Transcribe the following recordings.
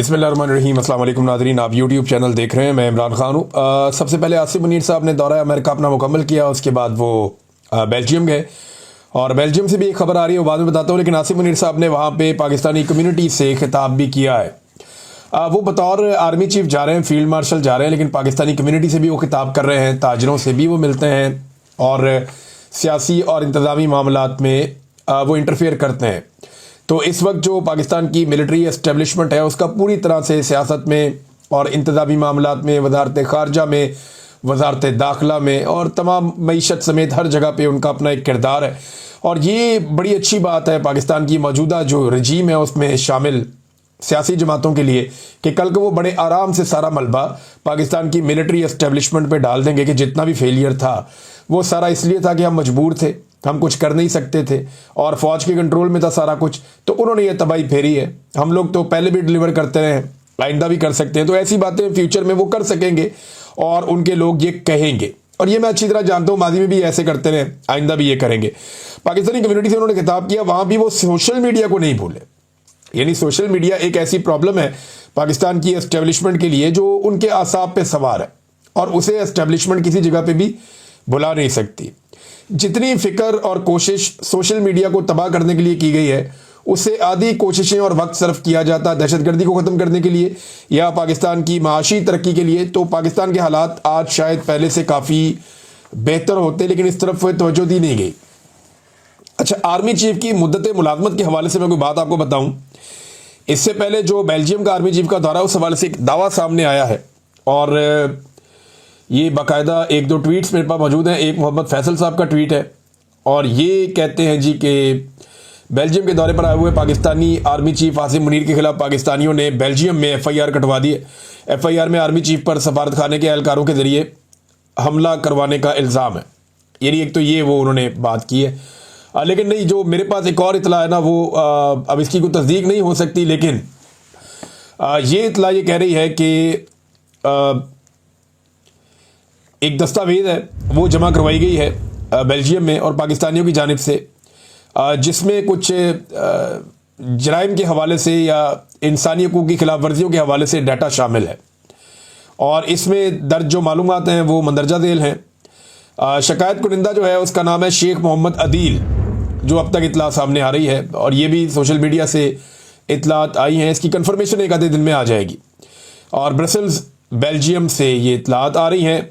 बिस्मिल्लाहिर्रहमानिर्रहीम। अस्सलाम वालेकुम नाज़रीन, आप यूट्यूब चैनल देख रहे हैं। मैं इमरान खान हूँ। सबसे पहले आसिम मुनीर साहब ने दौरा अमेरिका अपना मुकम्मल किया, उसके बाद वो बेल्जियम गए और बेल्जियम से भी एक खबर आ रही है, वो बाद में बताता हूँ। लेकिन आसिम मुनीर साहब ने वहाँ पे पाकिस्तानी कम्युनिटी से खिताब भी किया है। वो बतौर आर्मी चीफ जा रहे हैं, फील्ड मार्शल जा रहे हैं, लेकिन पाकिस्तानी कम्युनिटी से भी वो खिताब कर रहे हैं, ताजरों से भी वो मिलते हैं और सियासी और इंतज़ामी मामलात में वो इंटरफेयर करते हैं। तो इस वक्त जो पाकिस्तान की मिलिट्री एस्टेब्लिशमेंट है उसका पूरी तरह से सियासत में और इंतज़ामी मामलात में, वजारत ख़ारजा में, वजारत दाखिला में और तमाम मईशत समेत हर जगह पे उनका अपना एक किरदार है। और ये बड़ी अच्छी बात है पाकिस्तान की मौजूदा जो रजीम है उसमें शामिल सियासी जमातों के लिए कि कल को वो बड़े आराम से सारा मलबा पाकिस्तान की मिलिट्री एस्टेब्लिशमेंट पे डाल देंगे कि जितना भी फेलियर था वो सारा इसलिए था कि हम मजबूर थे, हम कुछ कर नहीं सकते थे और फौज के कंट्रोल में था सारा कुछ, तो उन्होंने ये तबाही फेरी है। हम लोग तो पहले भी डिलीवर करते रहे, आइंदा भी कर सकते हैं। तो ऐसी बातें फ्यूचर में वो कर सकेंगे और उनके लोग ये कहेंगे, और ये मैं अच्छी तरह जानता हूँ, माजी में भी ऐसे करते रहे, आइंदा भी ये करेंगे। पाकिस्तानी कम्युनिटी से उन्होंने खिताब किया, वहां भी वो सोशल मीडिया को नहीं भूले। यानी सोशल मीडिया एक ऐसी प्रॉब्लम है पाकिस्तान की एस्टेब्लिशमेंट के लिए जो उनके आसाब पे सवार है और उसे एस्टेब्लिशमेंट किसी जगह पे भी बुला नहीं सकती। जितनी फिक्र और कोशिश सोशल मीडिया को तबाह करने के लिए की गई है, उससे आधी कोशिशें और वक्त सर्फ किया जाता दहशतगर्दी को ख़त्म करने के लिए या पाकिस्तान की माशी तरक्की के लिए, तो पाकिस्तान के हालात आज शायद पहले से काफ़ी बेहतर होते, लेकिन इस तरफ तवज्जो दी नहीं गई। अच्छा, आर्मी चीफ की मुद्दत मुलाजमत के हवाले से मैं कोई बात आपको बताऊं। इससे पहले जो बेल्जियम का आर्मी चीफ का दौरा, उस हवाले से एक दावा सामने आया है और ये बाकायदा एक दो ट्वीट्स मेरे पास मौजूद हैं। एक मोहम्मद फैसल साहब का ट्वीट है और ये कहते हैं जी कि बेल्जियम के दौरे पर आए हुए पाकिस्तानी आर्मी चीफ आसिम मुनीर के खिलाफ पाकिस्तानियों ने बेल्जियम में FIR कटवा दी है। FIR में आर्मी चीफ पर सफारत खाने के एहलकारों के जरिए हमला करवाने का इल्ज़ाम है। यानी एक तो ये वो उन्होंने बात की है, लेकिन नहीं, जो मेरे पास एक और इतला है ना, वो अब इसकी कोई तस्दीक नहीं हो सकती, लेकिन ये इतला ये कह रही है कि एक दस्तावेज है वो जमा करवाई गई है बेल्जियम में और पाकिस्तानियों की जानिब से, जिसमें कुछ जराइम के हवाले से या इंसानी हकूक़ की खिलाफ वर्जियों के हवाले से डाटा शामिल है और इसमें दर्ज जो मालूमात हैं वो मंदरजा झेल हैं। शिकायत कुनिंदा जो है उसका नाम है शेख मोहम्मद अदील, जो अब तक इतला सामने आ रही है और ये भी सोशल मीडिया से इतलात आई हैं। इसकी कंफर्मेशन एक आधे दिन में आ जाएगी और ब्रसल्स बेल्जियम से ये इतलात आ रही हैं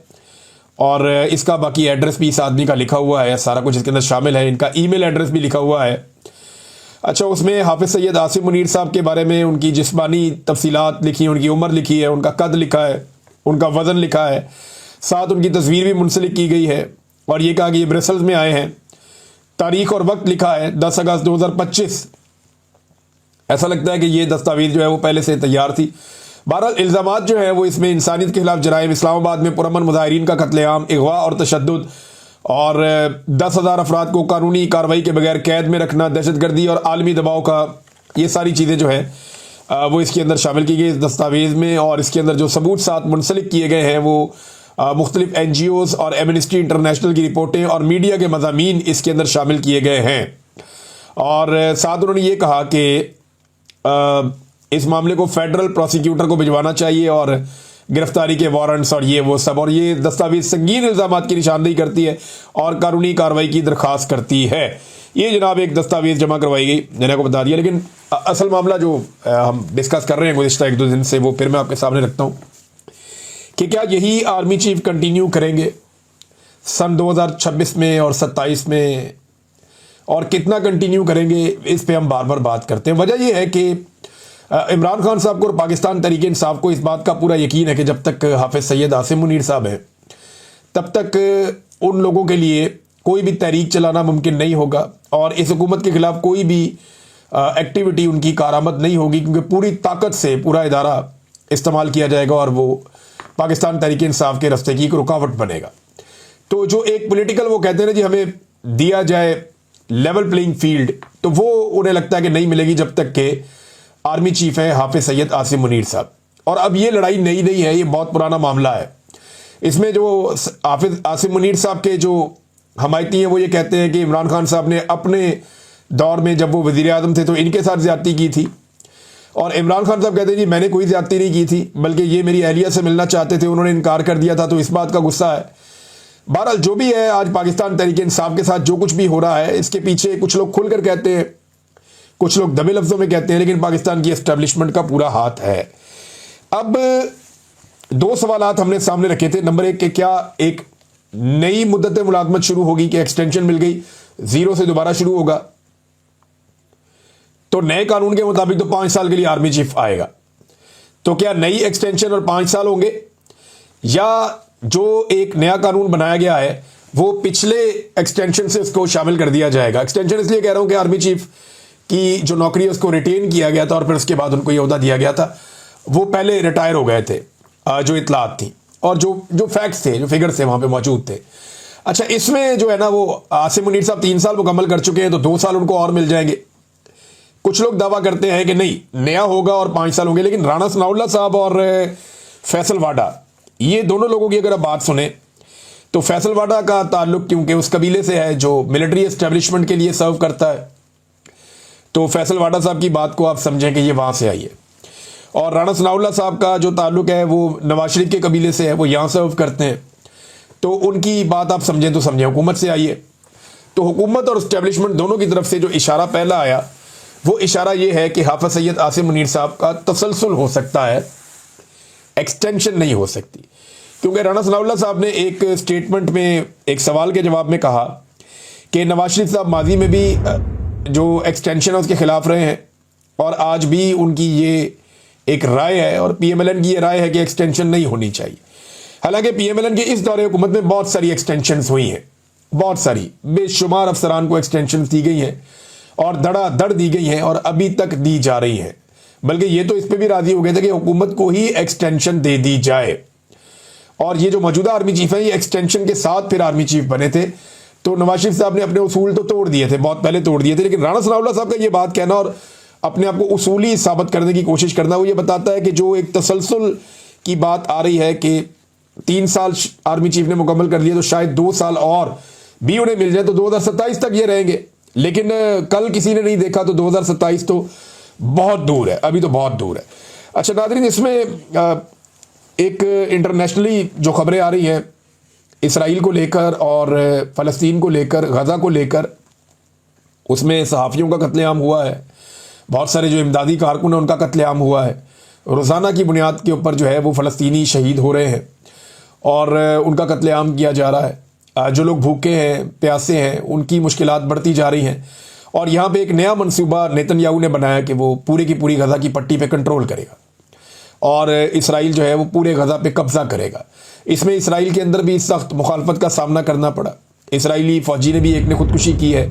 और इसका बाकी एड्रेस भी इस आदमी का लिखा हुआ है, सारा कुछ इसके अंदर शामिल है, इनका ईमेल एड्रेस भी लिखा हुआ है। अच्छा, उसमें हाफिज़ सैयद आसिम मुनीर साहब के बारे में उनकी जिस्मानी तफसीलात लिखी हैं, उनकी उम्र लिखी है, उनका कद लिखा है, उनका वज़न लिखा है, साथ उनकी तस्वीर भी मुंसलिक की गई है और ये कहा कि ये ब्रसल्स में आए हैं। तारीख और वक्त लिखा है 10 अगस्त 2025। ऐसा लगता है कि ये दस्तावेज जो है वो पहले से तैयार थी। बहरहाल इल्ज़ामात जो है वो इसमें इंसानियत के खिलाफ जराइम, इस्लामाबाद में पुरअमन मुजाहिरीन का कत्लेआम, अगवा और तशद्दुद और 10,000 अफराद को कानूनी कार्रवाई के बगैर कैद में रखना, दहशतगर्दी और आलमी दबाव का, ये सारी चीज़ें जो है वो इसके अंदर शामिल की गई इस दस्तावेज़ में। और इसके अंदर जो सबूत साथ मुंसलिक किए गए हैं वो मुख्तलिफ NGOs और एमनेस्टी इंटरनेशनल की रिपोर्टें और मीडिया के मज़ामीन इसके अंदर शामिल किए गए हैं। और साथ उन्होंने ये कहा कि इस मामले को फेडरल प्रोसिक्यूटर को भिजवाना चाहिए और गिरफ्तारी के वारंट्स और ये वो सब, और ये दस्तावेज संगीन इल्ज़ामात की निशानदेही करती है और कानूनी कार्रवाई की दरख्वास्त करती है। ये जनाब एक दस्तावेज जमा करवाई गई, मैंने आपको बता दिया। लेकिन असल मामला जो हम डिस्कस कर रहे हैं गुज़िश्ता एक दो दिन से, वो फिर मैं आपके सामने रखता हूँ कि क्या यही आर्मी चीफ कंटिन्यू करेंगे सन 2026 में और 27 में, और कितना कंटिन्यू करेंगे इस पे हम बार बार बात करते हैं। वजह यह है कि इमरान खान साहब को और पाकिस्तान तहरीक इंसाफ को इस बात का पूरा यकीन है कि जब तक हाफिज़ सैयद आसिम मुनीर साहब हैं तब तक उन लोगों के लिए कोई भी तहरीक चलाना मुमकिन नहीं होगा और इस हुकूमत के खिलाफ कोई भी एक्टिविटी उनकी कारामद नहीं होगी, क्योंकि पूरी ताकत से पूरा इदारा इस्तेमाल किया जाएगा और वो पाकिस्तान तहरीक इंसाफ के रास्ते की एक रुकावट बनेगा। तो जो एक पॉलिटिकल वो कहते हैं ना जी हमें दिया जाए लेवल प्लेइंग फील्ड, तो वो उन्हें लगता है कि नहीं मिलेगी जब तक के आर्मी चीफ है हाफिज़ सैयद आसिम मुनीर साहब। और अब ये लड़ाई नई नहीं है, ये बहुत पुराना मामला है। इसमें जो हाफिज़ आसिम मुनीर साहब के जो हमायती हैं वो ये कहते हैं कि इमरान खान साहब ने अपने दौर में जब वो वज़ीर आज़म थे तो इनके साथ ज़्यादती की थी। और इमरान खान साहब कहते हैं जी मैंने कोई ज्यादती नहीं की थी, बल्कि ये मेरी अहलिया से मिलना चाहते थे, उन्होंने इनकार कर दिया था, तो इस बात का गुस्सा है। बहरहाल जो भी है, आज पाकिस्तान तहरीक इंसाफ के साथ जो कुछ भी हो रहा है, इसके पीछे कुछ लोग खुलकर कहते हैं, कुछ लोग दबे लफ्जों में कहते हैं, लेकिन पाकिस्तान की एस्टेब्लिशमेंट का पूरा हाथ है। अब दो सवालात हमने सामने रखे थे। नंबर 1 कि क्या एक नई मुद्दत मुलाजमत शुरू होगी, कि एक्सटेंशन मिल गई, 0 से दोबारा शुरू होगा, तो नए कानून के मुताबिक तो 5 साल के लिए आर्मी चीफ आएगा। तो क्या नई एक्सटेंशन और 5 साल होंगे, या जो एक नया कानून बनाया गया है वो पिछले एक्सटेंशन से उसको शामिल कर दिया जाएगा। एक्सटेंशन इसलिए कह रहा हूं कि आर्मी चीफ की जो नौकरी है उसको रिटेन किया गया था और फिर उसके बाद उनको यह ओहदा दिया गया था, वो पहले रिटायर हो गए थे, जो इतलात थी और जो फैक्ट्स थे, जो फिगर्स थे वहां पे मौजूद थे। अच्छा, इसमें जो है ना, वो आसिम मुनीर साहब 3 साल मुकम्मल कर चुके हैं, तो 2 साल उनको और मिल जाएंगे। कुछ लोग दावा करते हैं कि नहीं, नया होगा और 5 साल होंगे, लेकिन राणा सनाउल्लाह साहब और फैसल वाडा, ये दोनों लोगों की अगर आप बात सुने तो फैसल वाडा का ताल्लुक क्योंकि उस कबीले से है जो मिलिट्री एस्टेब्लिशमेंट के लिए सर्व करता है, तो फैसल वाडा साहब की बात को आप समझें कि ये वहां से आई है। और राणा सनाउल्लाह साहब का जो ताल्लुक है वो नवाज शरीफ के कबीले से है, वो यहां सर्व करते हैं, तो उनकी बात आप समझें तो समझें, हुकूमत से आई है। तो हुकूमत और एस्टेब्लिशमेंट दोनों की तरफ से जो इशारा पहला आया, वो इशारा ये है कि हाफिज सैयद आसिम मुनीर साहब का तसलसल हो सकता है, एक्सटेंशन नहीं हो सकती। क्योंकि राणा सनाउल्लाह साहब ने एक स्टेटमेंट में एक सवाल के जवाब में कहा कि नवाज शरीफ साहब माजी में भी जो एक्सटेंशन है उसके खिलाफ रहे हैं, और आज भी उनकी ये एक राय है, और PMLN की ये राय है कि एक्सटेंशन नहीं होनी चाहिए। हालांकि PMLN के इस दौरे हुकूमत में बहुत सारी एक्सटेंशन हुई हैं, बहुत सारी, बेशुमार अफसरान को एक्सटेंशन दी गई हैं और धड़ाधड़ दी गई हैं, और अभी तक दी जा रही हैं। बल्कि ये तो इस पर भी राजी हो गए थे कि हुकूमत को ही एक्सटेंशन दे दी जाए। और ये जो मौजूदा आर्मी चीफ है, ये एक्सटेंशन के साथ फिर आर्मी चीफ बने थे, तो नवाज शरीफ साहब ने अपने उसूल तो तोड़ दिए थे, बहुत पहले तोड़ दिए थे। लेकिन राणा सनाउल्लाह साहब का ये बात कहना और अपने आप को उसूली साबित करने की कोशिश करना, वो ये बताता है कि जो एक तसलसल की बात आ रही है कि 3 साल आर्मी चीफ ने मुकम्मल कर लिया, तो शायद 2 साल और भी उन्हें मिल जाए तो 2027 तक ये रहेंगे। लेकिन कल किसी ने नहीं देखा, तो 2027 तो बहुत दूर है, अभी तो बहुत दूर है। अच्छा नाज़रीन, इसमें एक इंटरनेशनली जो खबरें आ रही हैं इसराइल को लेकर और फ़लस्तीन को लेकर, गज़ा को लेकर, उसमें सहाफ़ियों का कत्लेआम हुआ है, बहुत सारे जो इमदादी कारकुन हैं उनका कत्लेआम हुआ है। रोज़ाना की बुनियाद के ऊपर जो है वो फ़लस्तीनी शहीद हो रहे हैं और उनका कत्लेआम किया जा रहा है। जो लोग भूखे हैं, प्यासे हैं, उनकी मुश्किलात बढ़ती जा रही हैं। और यहाँ पे एक नया मंसूबा नेतन्याहू ने बनाया कि वो पूरे की पूरी गज़ा की पट्टी पे कंट्रोल करेगा और इसराइल जो है वो पूरे गज़ा पे कब्जा करेगा। इसमें इसराइल के अंदर भी सख्त मुखालफत का सामना करना पड़ा। इसराइली फ़ौजी ने भी एक ने खुदकुशी की है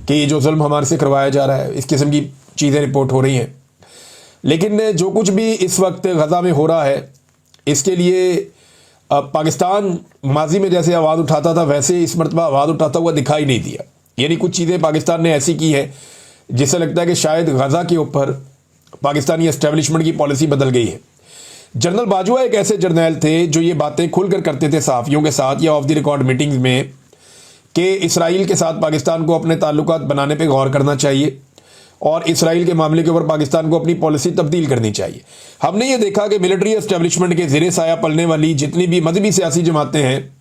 कि ये जो जुल्म हमारे से करवाया जा रहा है, इस किस्म की चीज़ें रिपोर्ट हो रही हैं। लेकिन जो कुछ भी इस वक्त गज़ा में हो रहा है, इसके लिए पाकिस्तान माजी में जैसे आवाज़ उठाता था, वैसे इस मरतबा आवाज़ उठाता हुआ दिखाई नहीं दिया। यानी कुछ चीज़ें पाकिस्तान ने ऐसी की है जिससे लगता है कि शायद गज़ा के ऊपर पाकिस्तानी एस्टेब्लिशमेंट की पॉलिसी बदल गई है। जनरल बाजवा एक ऐसे जर्नैल थे जो ये बातें खुलकर करते थे सहाफ़ियों के साथ या ऑफ द रिकॉर्ड मीटिंग्स में कि इसराइल के साथ पाकिस्तान को अपने ताल्लुकात बनाने पे गौर करना चाहिए और इसराइल के मामले के ऊपर पाकिस्तान को अपनी पॉलिसी तब्दील करनी चाहिए। हमने ये देखा कि मिलिट्री एस्टेब्लिशमेंट के ज़ेरे साया पलने वाली जितनी भी मजहबी सियासी जमातें हैं,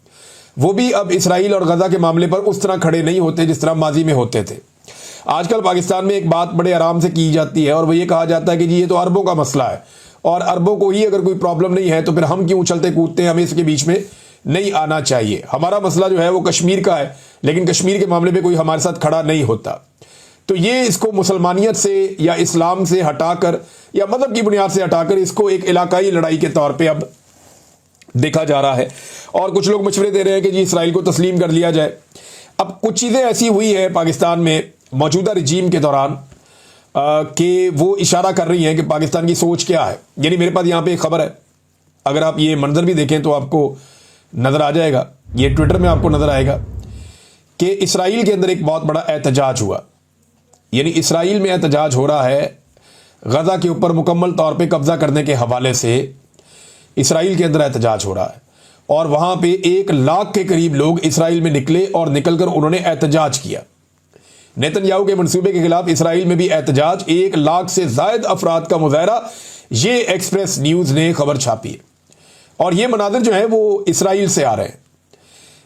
वो भी अब इसराइल और गज़ा के मामले पर उस तरह खड़े नहीं होते जिस तरह माजी में होते थे। आजकल पाकिस्तान में एक बात बड़े आराम से की जाती है और वो ये कहा जाता है कि जी ये तो अरबों का मसला है और अरबों को ही अगर कोई प्रॉब्लम नहीं है तो फिर हम क्यों उछलते कूदते हैं, हमें इसके बीच में नहीं आना चाहिए। हमारा मसला जो है वो कश्मीर का है, लेकिन कश्मीर के मामले में कोई हमारे साथ खड़ा नहीं होता। तो ये इसको मुसलमानियत से या इस्लाम से हटाकर या मज़हब की बुनियाद से हटाकर इसको एक इलाकाई लड़ाई के तौर पे अब देखा जा रहा है। और कुछ लोग मशवरे दे रहे हैं कि जी इसराइल को तस्लीम कर लिया जाए। अब कुछ चीज़ें ऐसी हुई है पाकिस्तान में मौजूदा रजीम के दौरान कि वो इशारा कर रही हैं कि पाकिस्तान की सोच क्या है। यानी मेरे पास यहाँ पे एक खबर है, अगर आप ये मंजर भी देखें तो आपको नज़र आ जाएगा, ये ट्विटर में आपको नज़र आएगा कि इसराइल के अंदर एक बहुत बड़ा एहतजाज हुआ। यानी इसराइल में एहतजाज हो रहा है गज़ा के ऊपर मुकम्मल तौर पे कब्ज़ा करने के हवाले से। इसराइल के अंदर एहतजाज हो रहा है और वहाँ पे 1 लाख के करीब लोग इसराइल में निकले और निकलकर उन्होंने एहतजाज किया। नेतन्याहू के मंसूबे के खिलाफ इसराइल में भी एहतजाज, 1 लाख से जायद अफराद का मुजाहरा, ये एक्सप्रेस न्यूज ने खबर छापी है। और ये मनाजिर जो है वो इसराइल से आ रहे हैं,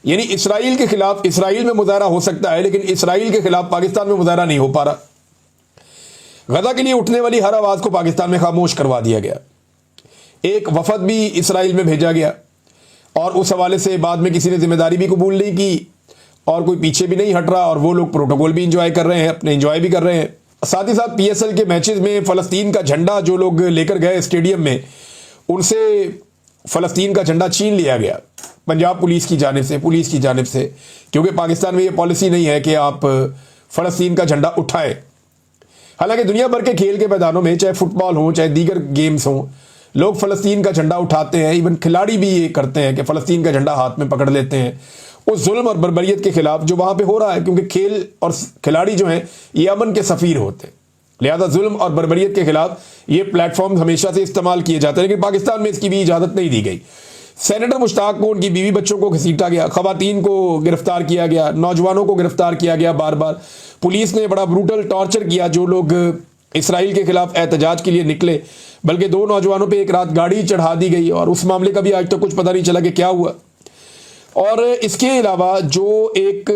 यानी इसराइल के खिलाफ इसराइल में मुजाहरा हो सकता है, लेकिन इसराइल के खिलाफ पाकिस्तान में मुजाहरा नहीं हो पा रहा। गजा के लिए उठने वाली हर आवाज को पाकिस्तान में खामोश करवा दिया गया। एक वफद भी इसराइल में भेजा गया और उस हवाले से बाद में किसी ने जिम्मेदारी भी कबूल नहीं की और कोई पीछे भी नहीं हट रहा, और वो लोग प्रोटोकॉल भी इंजॉय कर रहे हैं, अपने इंजॉय भी कर रहे हैं। साथ ही साथ पीएसएल के मैचेस में फलस्तीन का झंडा जो लोग लेकर गए स्टेडियम में, उनसे फलस्तीन का झंडा छीन लिया गया पंजाब पुलिस की जानिब से, क्योंकि पाकिस्तान में ये पॉलिसी नहीं है कि आप फलस्तीन का झंडा उठाएं। हालांकि दुनिया भर के खेल के मैदानों में, चाहे फुटबॉल हो चाहे दीगर गेम्स हों, लोग फलस्तीन का झंडा उठाते हैं। इवन खिलाड़ी भी ये करते हैं कि फलस्तीन का झंडा हाथ में पकड़ लेते हैं उस जुल्म और बर्बरियत के खिलाफ जो वहां पे हो रहा है, क्योंकि खेल और खिलाड़ी जो हैं ये अमन के सफीर होते हैं। लिहाजा जुल्म और बर्बरियत के खिलाफ ये प्लेटफॉर्म हमेशा से इस्तेमाल किए जाते हैं, लेकिन पाकिस्तान में इसकी भी इजाजत नहीं दी गई। सेनेटर मुश्ताक को, उनकी बीवी बच्चों को घसीटा गया, खवातीन को गिरफ्तार किया गया, नौजवानों को गिरफ्तार किया गया। बार बार पुलिस ने बड़ा ब्रूटल टॉर्चर किया जो लोग इसराइल के खिलाफ एहतजाज के लिए निकले, बल्कि 2 नौजवानों पे एक रात गाड़ी चढ़ा दी गई और उस मामले का भी आज तक कुछ पता नहीं चला कि क्या हुआ। और इसके अलावा जो एक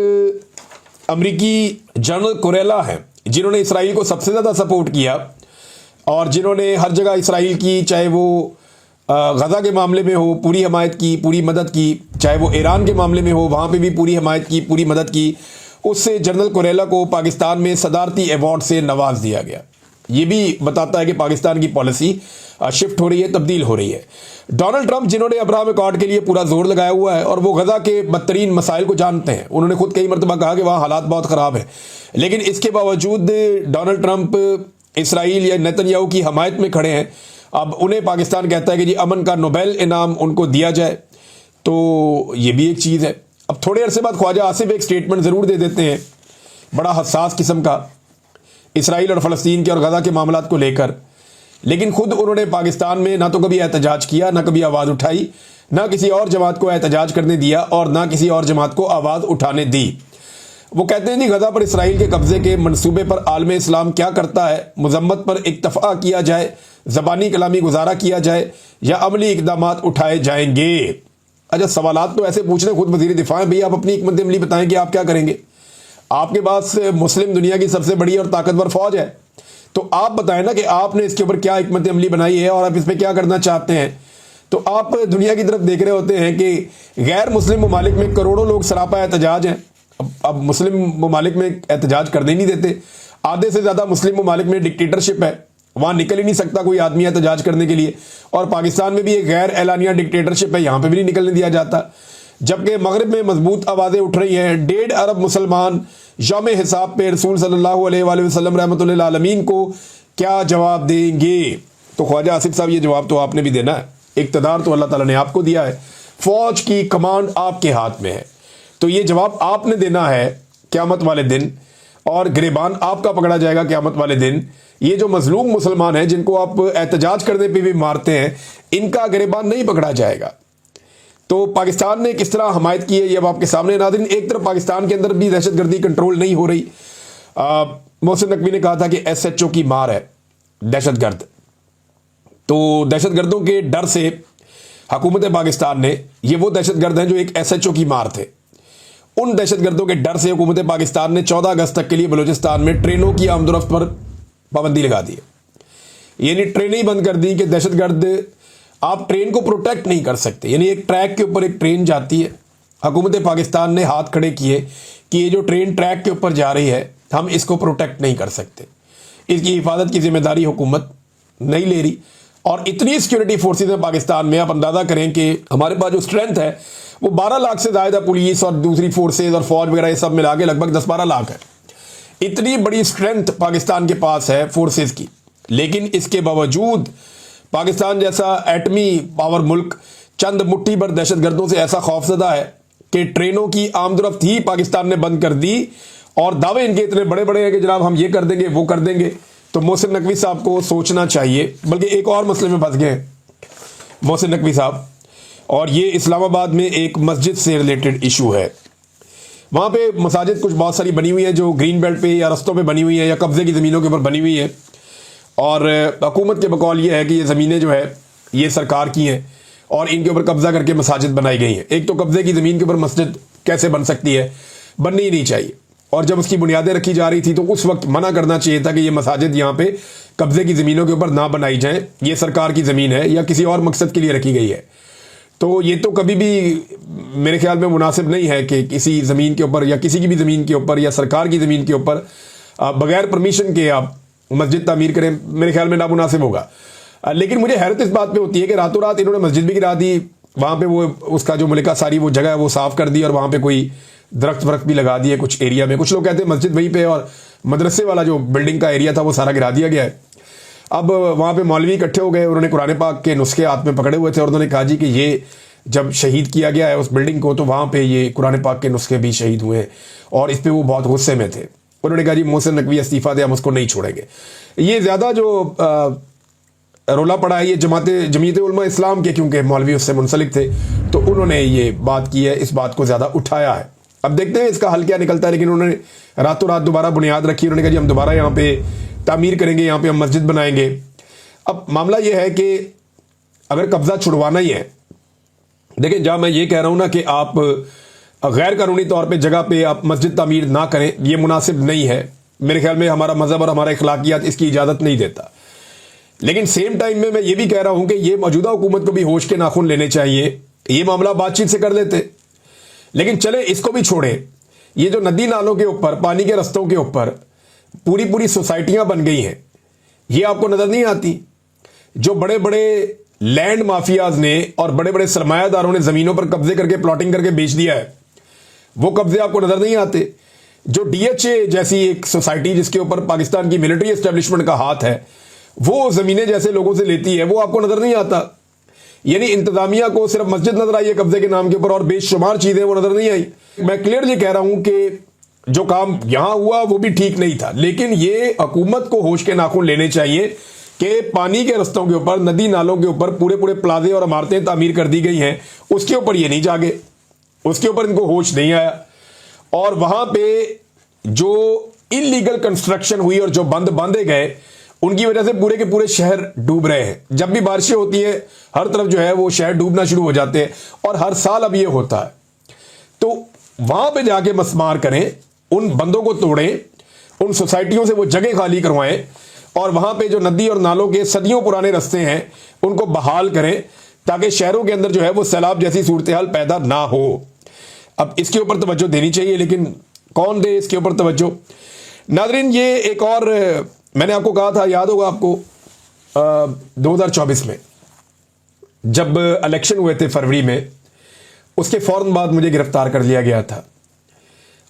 अमेरिकी जनरल कुरेला है जिन्होंने इसराइल को सबसे ज़्यादा सपोर्ट किया और जिन्होंने हर जगह इसराइल की, चाहे वो गजा के मामले में हो, पूरी हमायत की, पूरी मदद की, चाहे वो ईरान के मामले में हो, वहाँ पे भी पूरी हमायत की, पूरी मदद की, उससे जनरल कुरेला को पाकिस्तान में सदारती अवार्ड से नवाज दिया गया। ये भी बताता है कि पाकिस्तान की पॉलिसी शिफ्ट हो रही है, तब्दील हो रही है। डोनाल्ड ट्रंप जिन्होंने अब्राहम अकॉर्ड के लिए पूरा जोर लगाया हुआ है और वो गजा के बदतरीन मसाइल को जानते हैं, उन्होंने खुद कई मरतबा कहा कि वहाँ हालात बहुत ख़राब है, लेकिन इसके बावजूद डोनाल्ड ट्रंप इसराइल या नेतन्याहू की हमायत में खड़े हैं। अब उन्हें पाकिस्तान कहता है कि जी अमन का नोबेल इनाम उनको दिया जाए, तो ये भी एक चीज़ है। अब थोड़े अरसे बाद ख्वाजा आसिफ एक स्टेटमेंट ज़रूर दे देते हैं, बड़ा हसास किस्म का, इसराइल और फ़लस्तीन के और गजा के मामलात को लेकर, लेकिन खुद उन्होंने पाकिस्तान में ना तो कभी एहतजाज किया, ना कभी आवाज़ उठाई, ना किसी और जमात को एहतजाज करने दिया और ना किसी और जमात को आवाज़ उठाने दी। वो कहते हैं जी गजा पर इसराइल के कब्जे के मंसूबे पर आलम इस्लाम क्या करता है, मजम्मत पर इत्तफा किया जाए, ज़बानी कलामी गुजारा किया जाए या अमली इकदाम उठाए जाएंगे। अच्छा, सवालात तो ऐसे पूछ रहे, खुद वज़ीर दिफा हैं, भैया आप अपनी हिकमत अमली बताएं कि आप क्या करेंगे। आपके पास मुस्लिम दुनिया की सबसे बड़ी और ताकतवर फौज है, तो आप बताएं ना कि आपने इसके ऊपर क्या हिकमत अमली बनाई है और आप इस पर क्या करना चाहते हैं। तो आप दुनिया की तरफ देख रहे होते हैं कि गैर मुस्लिम ममालिक में करोड़ों लोग सरापा एहतजाज हैं। अब मुस्लिम ममालिक में एहतजाज करने नहीं देते, आधे से ज़्यादा मुस्लिम ममालिक में डिक्टेटरशिप है, वहाँ निकल ही नहीं सकता कोई आदमी एहतजाज करने के लिए, और पाकिस्तान में भी एक गैर एलानिया डिक्टेटरशिप है, यहाँ पर भी नहीं निकलने दिया जाता। जबकि मगरिब में मजबूत आवाज़ें उठ रही हैं, 1.5 अरब मुसलमान यौम हिसाब पे रसूल सल्लल्लाहु अलैहि वसल्लम रहमतुल्लिल आलमीन को क्या जवाब देंगे। तो ख्वाजा आसिफ साहब ये जवाब तो आपने भी देना है, इक़्तिदार तो अल्लाह ताला ने आपको दिया है, फौज की कमांड आपके हाथ में है, तो ये जवाब आपने देना है क़यामत वाले दिन, और गिरबान आपका पकड़ा जाएगा क़यामत वाले दिन। ये जो मजलूम मुसलमान हैं जिनको आप एहतजाज करने पर भी मारते हैं, इनका गिरबान नहीं पकड़ा जाएगा। तो पाकिस्तान ने किस तरह हमायत की है ये अब आपके सामने। नाज़रीन, एक तरफ पाकिस्तान के अंदर भी दहशतगर्दी कंट्रोल नहीं हो रही। मोहसिन नकवी ने कहा था कि SHO की मार है दहशतगर्द, तो दहशतगर्दों के डर से हुकूमत पाकिस्तान ने, ये वो दहशतगर्द हैं जो एक SHO की मार थे, उन दहशतगर्दों के डर से हुकूमत पाकिस्तान ने 14 अगस्त तक के लिए बलूचिस्तान में ट्रेनों की आमदोरफ्त पर पाबंदी लगा दी है। यानी ट्रेनें ही बंद कर दी कि दहशतगर्द, आप ट्रेन को प्रोटेक्ट नहीं कर सकते। यानी एक ट्रैक के ऊपर एक ट्रेन जाती है, हुकूमत पाकिस्तान ने हाथ खड़े किए कि ये जो ट्रेन ट्रैक के ऊपर जा रही है हम इसको प्रोटेक्ट नहीं कर सकते, इसकी हिफाजत की जिम्मेदारी हुकूमत नहीं ले रही। और इतनी सिक्योरिटी फोर्सेज हैं पाकिस्तान में, आप अंदाज़ा करें कि हमारे पास जो स्ट्रेंथ है वो 12 लाख से ज़्यादा पुलिस और दूसरी फोर्सेज और फौज वगैरह ये सब मिला के लगभग 10-12 लाख है। इतनी बड़ी स्ट्रेंथ पाकिस्तान के पास है फोर्सेज की, लेकिन इसके बावजूद पाकिस्तान जैसा एटमी पावर मुल्क चंद मुट्ठी भर दहशतगर्दों से ऐसा खौफजदा है कि ट्रेनों की आमदरफ्त ही पाकिस्तान ने बंद कर दी, और दावे इनके इतने बड़े बड़े हैं कि जनाब हम ये कर देंगे वो कर देंगे। तो मोहसिन नकवी साहब को सोचना चाहिए, बल्कि एक और मसले में फंस गए मोहसिन नकवी साहब, और ये इस्लामाबाद में एक मस्जिद से रिलेटेड इशू है। वहाँ पे मसाजिद कुछ बहुत सारी बनी हुई है जो ग्रीन बेल्ट पे या रस्तों पे बनी हुई है या कब्जे की ज़मीनों के ऊपर बनी हुई है, और हुकूमत के बकौल ये है कि ये ज़मीनें जो है ये सरकार की हैं और इनके ऊपर कब्जा करके मसाजिद बनाई गई हैं। एक तो कब्जे की ज़मीन के ऊपर मस्जिद कैसे बन सकती है, बननी ही नहीं चाहिए, और जब उसकी बुनियादें रखी जा रही थी तो उस वक्त मना करना चाहिए था कि ये मसाजिद यहाँ पे कब्जे की ज़मीनों के ऊपर ना बनाई जाएं, ये सरकार की ज़मीन है या किसी और मकसद के लिए रखी गई है। तो ये तो कभी भी मेरे ख्याल में मुनासिब नहीं है कि किसी ज़मीन के ऊपर या किसी की भी ज़मीन के ऊपर या सरकार की ज़मीन के ऊपर बगैर परमिशन के आप मस्जिद तामीर करें, मेरे ख्याल में नामुनासिब होगा। लेकिन मुझे हैरत इस बात पे होती है कि रातों रात इन्होंने मस्जिद भी गिरा दी, वहाँ पे वो उसका जो मलिका सारी वो जगह है वो साफ़ कर दी और वहाँ पे कोई दरख्त वरख्त भी लगा दिए कुछ एरिया में। कुछ लोग कहते हैं मस्जिद वहीं पे और मदरसे वाला जो बिल्डिंग का एरिया था वो सारा गिरा दिया गया है। अब वहाँ पे मौलवी इकट्ठे हो गए, उन्होंने कुरान पाक के नुस्खे हाथ में पकड़े हुए थे और उन्होंने कहा जी कि ये जब शहीद किया गया है उस बिल्डिंग को तो वहाँ पे ये कुरान पाक के नुस्खे भी शहीद हुए हैं, और इस पर वो बहुत गुस्से में थे। उन्होंने कहा जी मोहसिन नकवी इस्तीफ़ा दे, हम उसको नहीं छोड़ेंगे। ये ज़्यादा जो रोला पड़ा है ये जमीयत उलमा इस्लाम के, क्योंकि मौलवी उससे मुंसलिक थे तो उन्होंने ये बात की है, इस बात को ज़्यादा उठाया है। अब देखते हैं इसका हल क्या निकलता है, लेकिन उन्होंने रातों रात दोबारा बुनियाद रखी। उन्होंने कहा जी हम दोबारा यहाँ पे तामीर करेंगे, यहाँ पे हम मस्जिद बनाएंगे। अब मामला ये है कि अगर कब्जा छुड़वाना ही है, देखिए जहाँ मैं ये कह रहा हूँ ना कि आप गैर कानूनी तौर पे जगह पे आप मस्जिद तामीर ना करें, ये मुनासिब नहीं है। मेरे ख्याल में हमारा मजहब और हमारा इखलाकियात इसकी इजाज़त नहीं देता। लेकिन सेम टाइम में मैं ये भी कह रहा हूँ कि ये मौजूदा हुकूमत को भी होश के नाखून लेने चाहिए। ये मामला बातचीत से कर लेते, लेकिन चले इसको भी छोड़े। ये जो नदी नालों के ऊपर, पानी के रस्तों के ऊपर पूरी पूरी सोसाइटियां बन गई हैं, ये आपको नजर नहीं आती? जो बड़े बड़े लैंड माफियाज ने और बड़े बड़े सरमायादारों ने जमीनों पर कब्जे करके प्लॉटिंग करके बेच दिया है, वो कब्जे आपको नजर नहीं आते? जो डीएचए जैसी एक सोसाइटी जिसके ऊपर पाकिस्तान की मिलिट्री एस्टेब्लिशमेंट का हाथ है, वो जमीनें जैसे लोगों से लेती है, वो आपको नजर नहीं आता। यानी इंतजामिया को सिर्फ मस्जिद नजर आई है कब्जे के नाम के ऊपर और बेशुमार चीजें वो नजर नहीं आई। मैं क्लियरली कह रहा हूं कि जो काम यहां हुआ वो भी ठीक नहीं था, लेकिन ये हुकूमत को होश के नाखून लेने चाहिए कि पानी के रस्तों के ऊपर, नदी नालों के ऊपर पूरे पूरे प्लाजे और इमारतें तामीर कर दी गई हैं, उसके ऊपर ये नहीं जागे, उसके ऊपर इनको होश नहीं आया। और वहां पे जो इलीगल कंस्ट्रक्शन हुई और जो बांधे गए, उनकी वजह से पूरे के पूरे शहर डूब रहे हैं। जब भी बारिशें होती है हर तरफ जो है वो शहर डूबना शुरू हो जाते हैं, और हर साल अब ये होता है। तो वहां पे जाके मसमार करें, उन बंदों को तोड़ें, उन सोसाइटियों से वो जगह खाली करवाएं, और वहां पे जो नदी और नालों के सदियों पुराने रास्ते हैं उनको बहाल करें, ताकि शहरों के अंदर जो है वो सैलाब जैसी सूरत हाल पैदा ना हो। अब इसके ऊपर तवज्जो देनी चाहिए, लेकिन कौन दे इसके ऊपर तवज्जो? नाज़रीन, ये एक और मैंने आपको कहा था, याद होगा आपको 2024 में जब इलेक्शन हुए थे फरवरी में, उसके फौरन बाद मुझे गिरफ्तार कर लिया गया था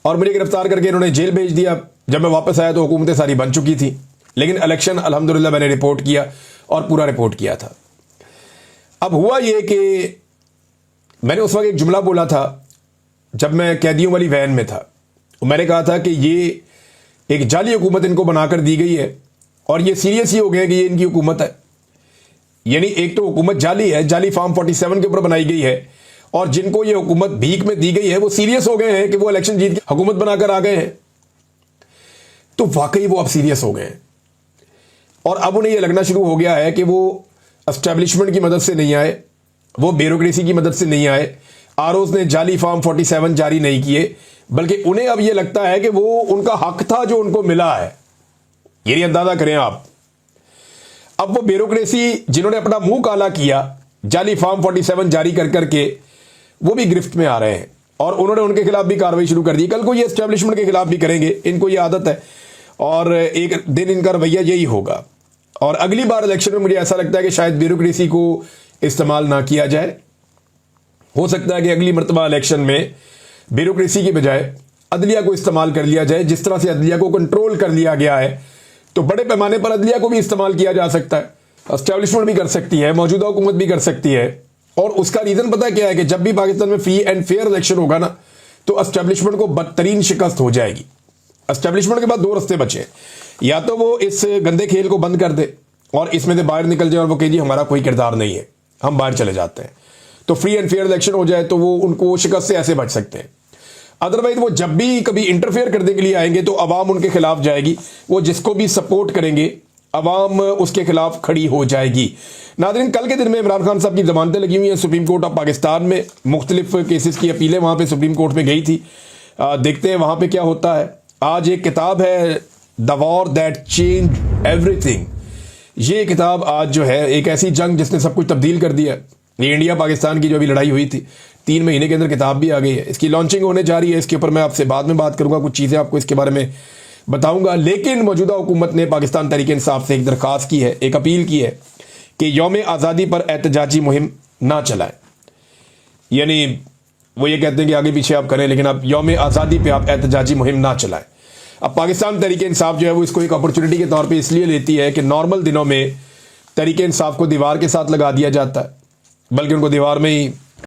और मुझे गिरफ्तार करके इन्होंने जेल भेज दिया। जब मैं वापस आया तो हुकूमतें सारी बन चुकी थी, लेकिन इलेक्शन अल्हम्दुलिल्लाह मैंने रिपोर्ट किया और पूरा रिपोर्ट किया था। अब हुआ ये कि मैंने उस वक्त एक जुमला बोला था जब मैं कैदियों वाली वैन में था। मैंने कहा था कि ये एक जाली हुकूमत इनको बनाकर दी गई है और ये सीरियस ही हो गए कि ये इनकी हुकूमत है। यानी एक तो हुकूमत जाली है, जाली फार्म 47 के ऊपर बनाई गई है, और जिनको ये हुकूमत भीख में दी गई है वो सीरियस हो गए हैं कि वो इलेक्शन जीत के हुकूमत बनाकर आ गए हैं। तो वाकई वो अब सीरियस हो गए हैं और अब उन्हें यह लगना शुरू हो गया है कि वो एस्टेब्लिशमेंट की मदद से नहीं आए, वो ब्यूरोक्रेसी की मदद से नहीं आए, आरओज ने जाली फार्म 47 जारी नहीं किए, बल्कि उन्हें अब यह लगता है कि वो उनका हक था जो उनको मिला है। ये अंदाजा करें आप। अब वो ब्यूरोक्रेसी जिन्होंने अपना मुंह काला किया जाली फार्म 47 जारी कर करके, वो भी गिरफ्त में आ रहे हैं और उन्होंने उनके खिलाफ भी कार्रवाई शुरू कर दी। कल को ये एस्टेब्लिशमेंट के खिलाफ भी करेंगे, इनको ये आदत है और एक दिन इनका रवैया यही होगा। और अगली बार इलेक्शन में मुझे ऐसा लगता है कि शायद ब्यूरोक्रेसी को इस्तेमाल ना किया जाए। हो सकता है कि अगली मरतबा इलेक्शन में ब्यूरोक्रेसी की बजाय अदलिया को इस्तेमाल कर लिया जाए। जिस तरह से अदलिया को कंट्रोल कर लिया गया है, तो बड़े पैमाने पर अदलिया को भी इस्तेमाल किया जा सकता है। एस्टेब्लिशमेंट भी कर सकती है, मौजूदा हुकूमत भी कर सकती है। और उसका रीजन पता है क्या है कि जब भी पाकिस्तान में फ्री एंड फेयर इलेक्शन होगा ना, तो एस्टेब्लिशमेंट को बदतरीन शिकस्त हो जाएगी। एस्टेब्लिशमेंट के बाद दो रास्ते बचे, या तो वो इस गंदे खेल को बंद कर दे और इसमें से बाहर निकल जाए और वो कहे जी हमारा कोई किरदार नहीं है, हम बाहर चले जाते हैं, तो फ्री एंड फेयर इलेक्शन हो जाए, तो वो उनको शिकस्त से ऐसे बच सकते हैं। अदरवाइज वो जब भी कभी इंटरफेयर करने के लिए आएंगे तो अवाम उनके खिलाफ जाएगी, वो जिसको भी सपोर्ट करेंगे अवाम उसके खिलाफ खड़ी हो जाएगी। नाज़रीन, कल के दिन में इमरान खान साहब की जमानतें लगी हुई हैं सुप्रीम कोर्ट ऑफ पाकिस्तान में, मुख्तलिफ केसेस की अपीलें वहाँ पे सुप्रीम कोर्ट में गई थी। देखते हैं वहाँ पे क्या होता है। आज एक किताब है the war that change everything. ये किताब आज जो है एक ऐसी जंग जिसने सब कुछ तब्दील कर दिया। ये इंडिया पाकिस्तान की जो अभी लड़ाई हुई थी, 3 महीने के अंदर किताब भी आ गई है। इसकी लॉन्चिंग होने जा रही है, इसके ऊपर मैं आपसे बाद में बात करूंगा, कुछ चीज़ें आपको इसके बारे में बताऊंगा। लेकिन मौजूदा हुकूमत ने पाकिस्तान तहरीक इंसाफ से एक दरख्वास्त की है, एक अपील की है कि यौम आज़ादी पर एहतजाजी मुहिम ना चलाएं। यानी वो ये कहते हैं कि आगे पीछे आप करें, लेकिन आप यौम आज़ादी पे आप एहतजाजी मुहिम ना चलाएं। अब पाकिस्तान तहरीक इंसाफ जो है वो इसको एक अपॉर्चुनिटी के तौर पे इसलिए लेती है कि नॉर्मल दिनों में तहरीक इंसाफ को दीवार के साथ लगा दिया जाता है, बल्कि उनको दीवार में ही